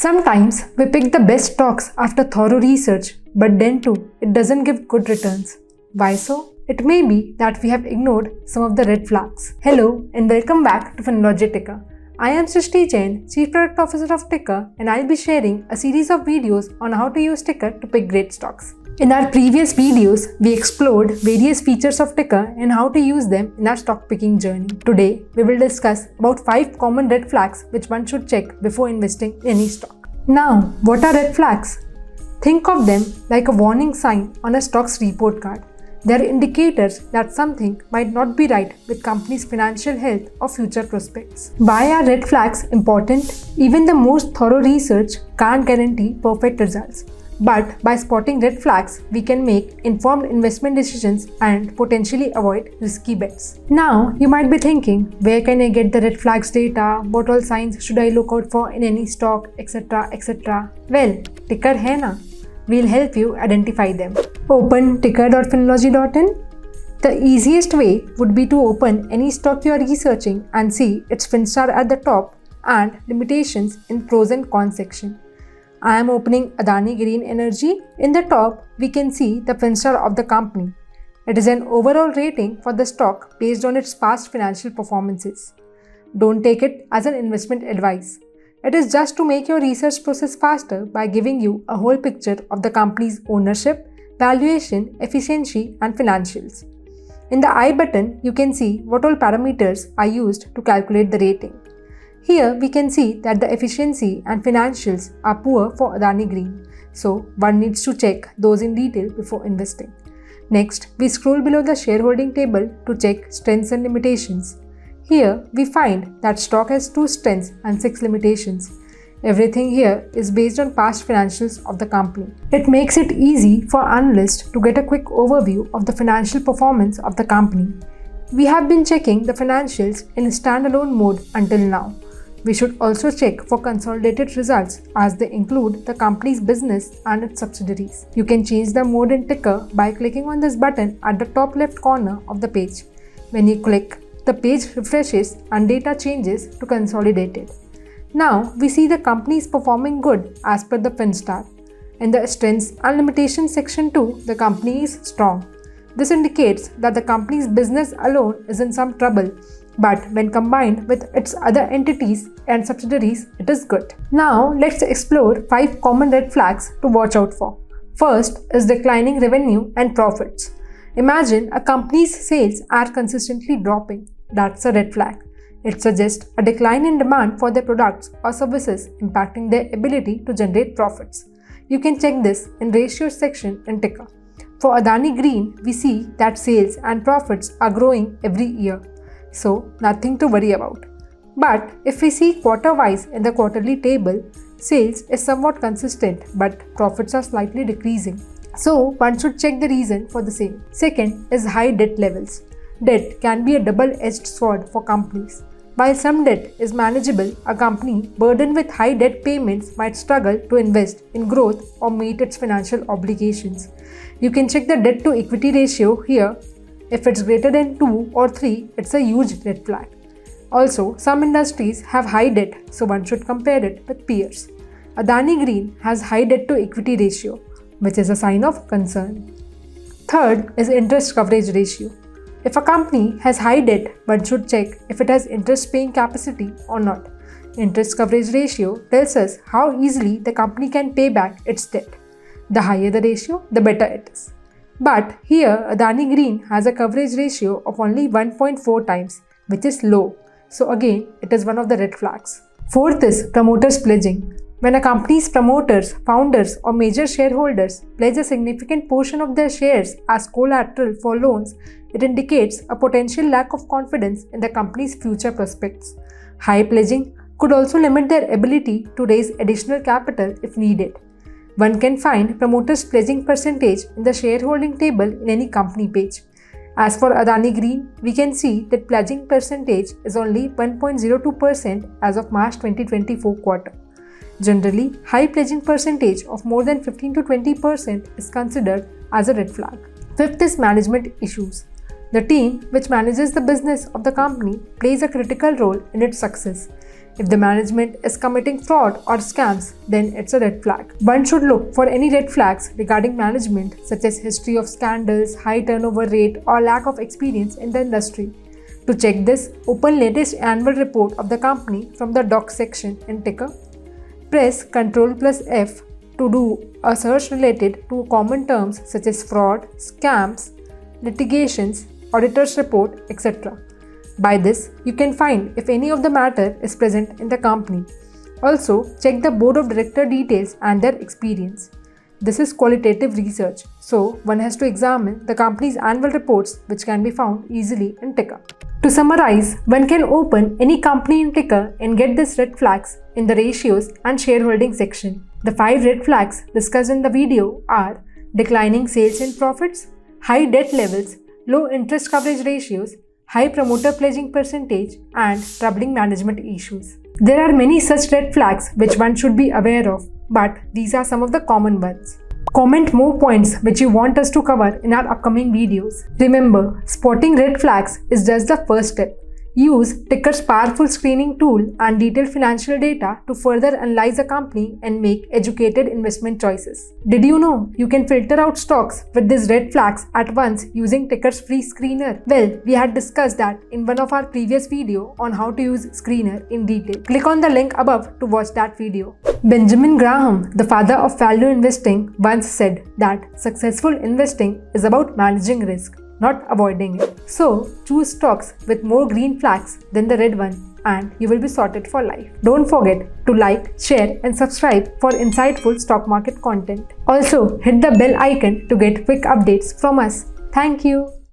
Sometimes we pick the best stocks after thorough research, but then too, it doesn't give good returns. Why so? It may be that we have ignored some of the red flags. Hello and welcome back to Finology Ticker. I am Srishti Jain, Chief Product Officer of Ticker, and I'll be sharing a series of videos on how to use Ticker to pick great stocks. In our previous videos, we explored various features of Ticker and how to use them in our stock picking journey. Today, we will discuss about 5 common red flags which one should check before investing in any stock. Now, what are red flags? Think of them like a warning sign on a stock's report card. They are indicators that something might not be right with company's financial health or future prospects. Why are red flags important? Even the most thorough research can't guarantee perfect results. But by spotting red flags, we can make informed investment decisions and potentially avoid risky bets. Now, you might be thinking, where can I get the red flags data? What all signs should I look out for in any stock, etc. etc. Well, Ticker hai na? We'll help you identify them. Open ticker.finology.in. The easiest way would be to open any stock you are researching and see its Finstar at the top and limitations in pros and cons section. I am opening Adani Green Energy. In the top, we can see the Finstar of the company. It is an overall rating for the stock based on its past financial performances. Don't take it as an investment advice. It is just to make your research process faster by giving you a whole picture of the company's ownership, valuation, efficiency, and financials. In the I button, you can see what all parameters are used to calculate the rating. Here we can see that the efficiency and financials are poor for Adani Green, so one needs to check those in detail before investing. Next, we scroll below the shareholding table to check strengths and limitations. Here we find that stock has 2 strengths and 6 limitations. Everything here is based on past financials of the company. It makes it easy for analysts to get a quick overview of the financial performance of the company. We have been checking the financials in standalone mode until now. We should also check for consolidated results as they include the company's business and its subsidiaries. You can change the mode in Ticker by clicking on this button at the top left corner of the page. When you click, the page refreshes and data changes to consolidated. Now we see the company is performing good as per the Finstar. In the strengths and limitations section too, the company is strong. This indicates that the company's business alone is in some trouble, but when combined with its other entities and subsidiaries, it is good. Now let's explore 5 common red flags to watch out for. First is declining revenue and profits. Imagine a company's sales are consistently dropping. That's a red flag. It suggests a decline in demand for their products or services, impacting their ability to generate profits. You can check this in ratios section in Ticker. For Adani Green, we see that sales and profits are growing every year, so nothing to worry about. But if we see quarter-wise in the quarterly table, sales is somewhat consistent but profits are slightly decreasing. So one should check the reason for the same. Second is high debt levels. Debt can be a double-edged sword for companies. While some debt is manageable, a company burdened with high debt payments might struggle to invest in growth or meet its financial obligations. You can check the debt to equity ratio here. If it's greater than 2 or 3, it's a huge red flag. Also, some industries have high debt, so one should compare it with peers. Adani Green has high debt to equity ratio, which is a sign of concern. Third is interest coverage ratio. If a company has high debt, one should check if it has interest paying capacity or not. Interest coverage ratio tells us how easily the company can pay back its debt. The higher the ratio, the better it is. But here, Adani Green has a coverage ratio of only 1.4 times, which is low. So again, it is one of the red flags. Fourth is promoters pledging. When a company's promoters, founders, or major shareholders pledge a significant portion of their shares as collateral for loans, it indicates a potential lack of confidence in the company's future prospects. High pledging could also limit their ability to raise additional capital if needed. One can find promoters' pledging percentage in the shareholding table in any company page. As for Adani Green, we can see that pledging percentage is only 1.02% as of March 2024 quarter. Generally, high pledging percentage of more than 15 to 20% is considered as a red flag. Fifth is management issues. The team which manages the business of the company plays a critical role in its success. If the management is committing fraud or scams, then it's a red flag. One should look for any red flags regarding management, such as history of scandals, high turnover rate, or lack of experience in the industry. To check this, open latest annual report of the company from the docs section in Ticker. Press Ctrl+F to do a search related to common terms such as fraud, scams, litigations, auditor's report, etc. By this, you can find if any of the matter is present in the company. Also, check the board of director details and their experience. This is qualitative research, so one has to examine the company's annual reports, which can be found easily in Ticker. To summarize, one can open any company in Ticker and get these red flags in the ratios and shareholding section. The 5 red flags discussed in the video are declining sales and profits, high debt levels, low interest coverage ratios, high promoter pledging percentage, and troubling management issues. There are many such red flags which one should be aware of, but these are some of the common ones. Comment more points which you want us to cover in our upcoming videos. Remember, spotting red flags is just the first step. Use Ticker's powerful screening tool and detailed financial data to further analyze a company and make educated investment choices. Did you know you can filter out stocks with these red flags at once using Ticker's free screener? Well, we had discussed that in one of our previous videos on how to use screener in detail. Click on the link above to watch that video. Benjamin Graham, the father of value investing, once said that successful investing is about managing risk, not avoiding it. So, choose stocks with more green flags than the red one and you will be sorted for life. Don't forget to like, share and subscribe for insightful stock market content. Also, hit the bell icon to get quick updates from us. Thank you.